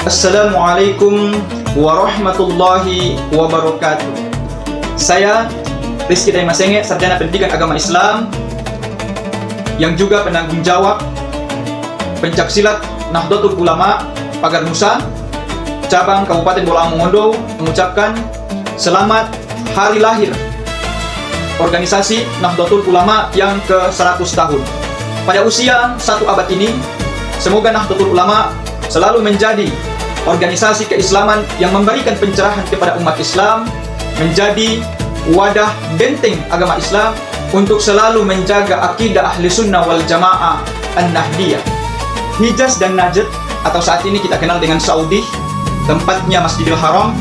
Assalamualaikum warahmatullahi wabarakatuh. Saya Rizky Daimasenge, Sarjana Pendidikan Agama Islam yang juga penanggung jawab pencaksilat Nahdlatul Ulama Pagar Nusa cabang Kabupaten Bolaang Mongondo mengucapkan selamat hari lahir organisasi Nahdlatul Ulama yang ke-100 tahun. Pada usia 1 abad ini, semoga Nahdlatul Ulama selalu menjadi organisasi keislaman yang memberikan pencerahan kepada umat Islam, menjadi wadah benteng agama Islam untuk selalu menjaga akidah ahli sunnah wal jamaah an-nahdiyah. Hijaz dan Najd atau saat ini kita kenal dengan Saudi, tempatnya Masjidil Haram,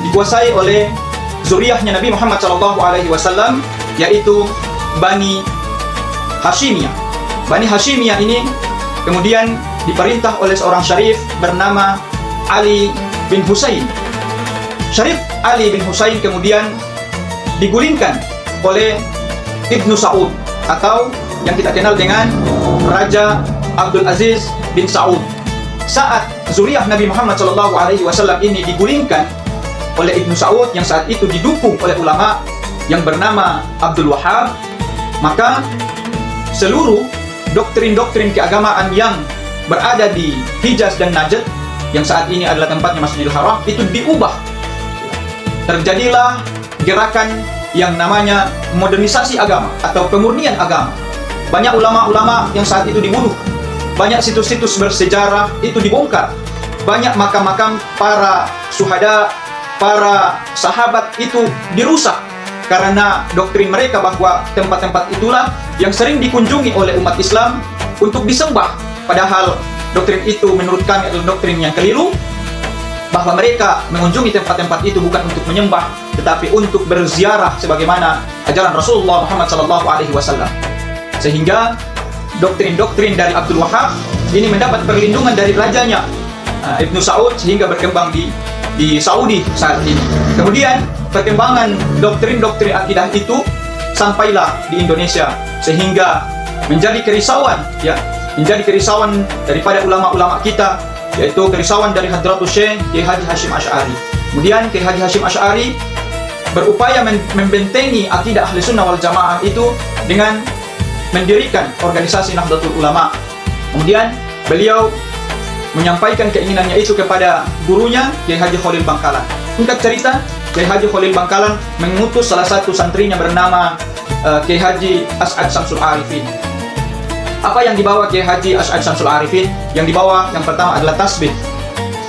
dikuasai oleh zuriyahnya Nabi Muhammad SAW, yaitu Bani Hashimiyah. Bani Hashimiyah ini kemudian diperintah oleh seorang syarif bernama Ali bin Husain. Syarif Ali bin Husain kemudian digulingkan oleh Ibnu Saud atau yang kita kenal dengan Raja Abdul Aziz bin Saud. Saat zuriyah Nabi Muhammad SAW ini digulingkan oleh Ibnu Saud yang saat itu didukung oleh ulama yang bernama Abdul Wahhab, maka seluruh doktrin-doktrin keagamaan yang berada di Hijaz dan Najd yang saat ini adalah tempatnya Masjidil Haram itu diubah. Terjadilah gerakan yang namanya modernisasi agama atau pemurnian agama. Banyak ulama-ulama yang saat itu dibunuh, banyak situs-situs bersejarah itu dibongkar, banyak makam-makam para syuhada, para sahabat itu dirusak karena doktrin mereka bahwa tempat-tempat itulah yang sering dikunjungi oleh umat Islam untuk disembah. Padahal doktrin itu menurut kami adalah doktrin yang keliru, bahwa mereka mengunjungi tempat-tempat itu bukan untuk menyembah, tetapi untuk berziarah sebagaimana ajaran Rasulullah Muhammad SAW. Sehingga doktrin-doktrin dari Abdul Wahhab ini mendapat perlindungan dari rajanya Ibnu Saud sehingga berkembang di Saudi saat ini. Kemudian perkembangan doktrin-doktrin akidah itu sampailah di Indonesia sehingga menjadi kerisauan, menjadi kerisauan daripada ulama-ulama kita, yaitu kerisauan dari Hadratus Syekh Kiai Haji Hasyim Asy'ari. Kemudian Kiai Haji Hasyim Asy'ari berupaya membentengi akidah ahli sunnah wal jamaah itu dengan mendirikan organisasi Nahdlatul Ulama. Kemudian beliau menyampaikan keinginannya itu kepada gurunya Kiai Haji Khalil Bangkalan. Singkat cerita, Kiai Haji Khalil Bangkalan mengutus salah satu santrinya bernama Kiai Haji As'ad Syamsul Arifin. Apa yang dibawa Kiai Haji As'ad Syamsul Arifin? Yang dibawa yang pertama adalah tasbih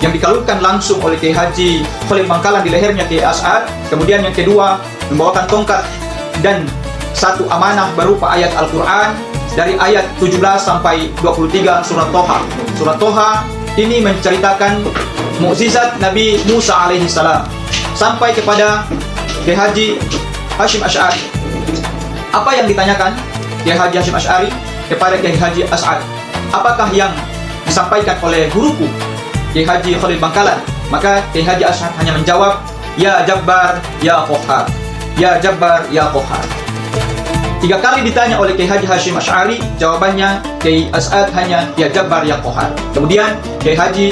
yang dikalungkan langsung oleh Kiai Haji Khalil Bangkalan di lehernya Kiai As'ad. Kemudian yang kedua membawakan tongkat dan satu amanah berupa ayat Al-Quran dari ayat 17 sampai 23 surat Toha. Surat Toha ini menceritakan mukjizat Nabi Musa alaihissalam sampai kepada Kiai Haji Hasyim Asy'ari. Apa yang ditanyakan Kiai Haji Hasyim Asy'ari kepada Kiai Haji As'ad? Apakah yang disampaikan oleh guruku Kiai Haji Khalil Bangkalan? Maka Kiai Haji As'ad hanya menjawab, ya Jabbar, ya Qahhar. Ya Jabbar, ya Qahhar. 3 kali ditanya oleh Kiai Haji Hasyim Asy'ari, jawabannya Kiai As'ad hanya ya Jabbar, ya Qahhar. Kemudian Kiai Haji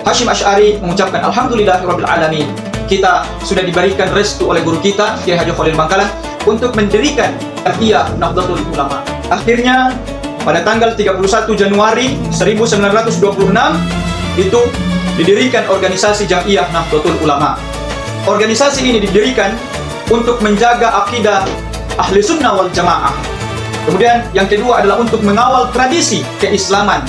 Hasyim Asy'ari mengucapkan alhamdulillahirabbil alamin. Kita sudah diberikan restu oleh guru kita Kiai Haji Khalil Bangkalan untuk mendirikan Jamiah Nahdlatul Ulama. Akhirnya pada tanggal 31 Januari 1926 itu didirikan organisasi Jamiah Nahdlatul Ulama. Organisasi ini didirikan untuk menjaga akidah ahli sunnah wal jamaah. Kemudian yang kedua adalah untuk mengawal tradisi keislaman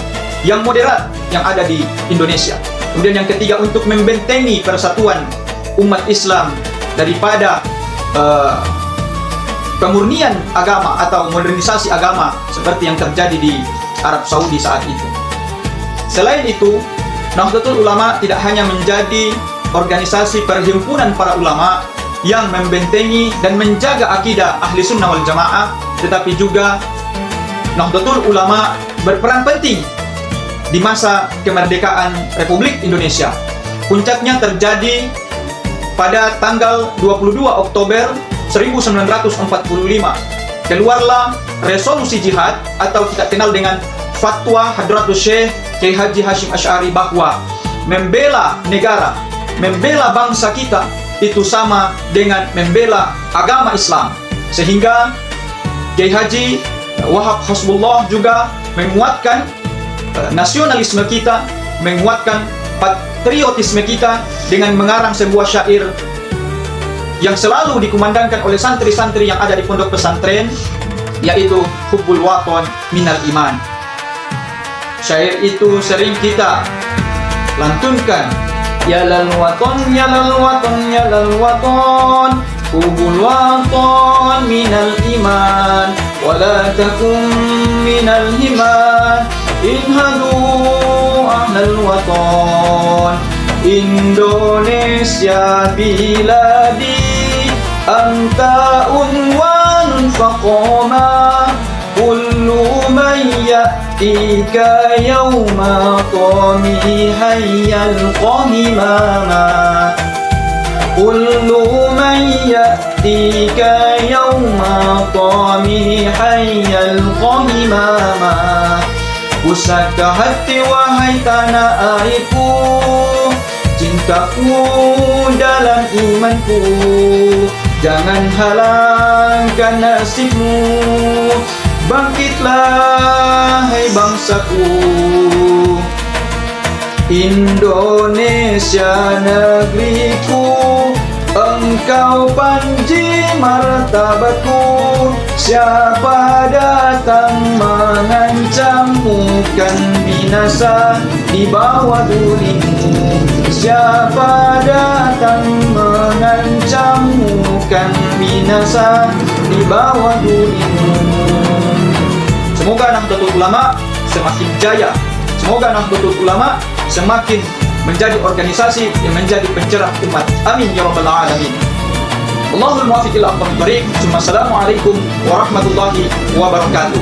yang moderat yang ada di Indonesia. Kemudian yang ketiga untuk membentengi persatuan umat Islam daripada pemurnian agama atau modernisasi agama seperti yang terjadi di Arab Saudi saat itu. Selain itu, Nahdlatul Ulama tidak hanya menjadi organisasi perhimpunan para ulama yang membentengi dan menjaga akidah ahli sunnah wal jamaah, tetapi juga Nahdlatul Ulama berperan penting di masa kemerdekaan Republik Indonesia. Puncaknya terjadi pada tanggal 22 Oktober 1945. Keluarlah resolusi jihad atau kita kenal dengan fatwa Hadratus Syekh Kiai Haji Hashim Asy'ari bahwa membela negara, membela bangsa kita itu sama dengan membela agama Islam. Sehingga Kiai Haji Wahab Hasbullah juga menguatkan nasionalisme kita, menguatkan patriotisme kita dengan mengarang sebuah syair yang selalu dikumandangkan oleh santri-santri yang ada di pondok pesantren, yaitu hubbul waton minal iman. Syair itu sering kita lantunkan, ya lal waton, ya lal waton, ya lal waton, hubbul waton minal iman, wala takum minal himan, inhadu ahlal waton. Indonesia biladi, anta unwanun faqoma, kullu man ya'tika yawma qami hayyal qahimama, kullu man ya'tika yawma qami hayyal qahimama. Pusaka hati wahai tanah airku, cintaku dalam imanku, jangan halangkan nasibmu, bangkitlah hai bangsaku. Indonesia negeriku, engkau panji martabatku, siapa datang mengancammu kan binasa di bawah durimu, siapa datang mengancammu kan binasa di bawah durimu. Semoga Nahdlatul Ulama semakin jaya, semoga Nahdlatul Ulama semakin menjadi organisasi yang menjadi pencerah umat. Amin ya rabbal alamin. Allahul muwaffiq ila aqwamit thoriq. Assalamualaikum warahmatullahi wabarakatuh.